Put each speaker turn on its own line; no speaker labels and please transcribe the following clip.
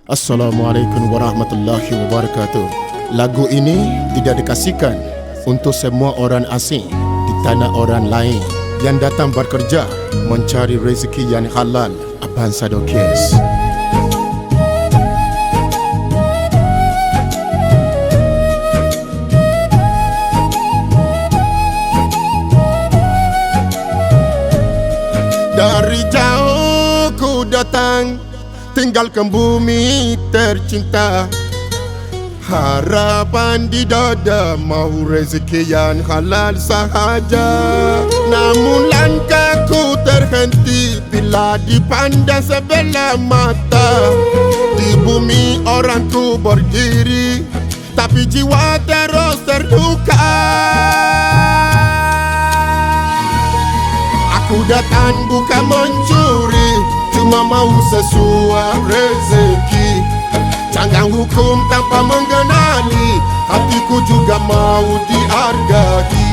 Assalamualaikum warahmatullahi wabarakatuh. Lagu ini tidak dikasihkan untuk semua orang asing di tanah orang lain yang datang bekerja mencari rezeki yang halal. Abang Sadokes. Dari jauh ku datang, tinggalkan bumi tercinta. Harapan di dada, mau rezeki yang halal sahaja. Namun langkahku terhenti bila dipandang sebelah mata. Di bumi orang ku berdiri, tapi jiwa terus terluka. Aku datang bukan mencuri, cuma mau sesuai rezeki. Jangan hukum tanpa mengenali, hatiku juga mau dihargai.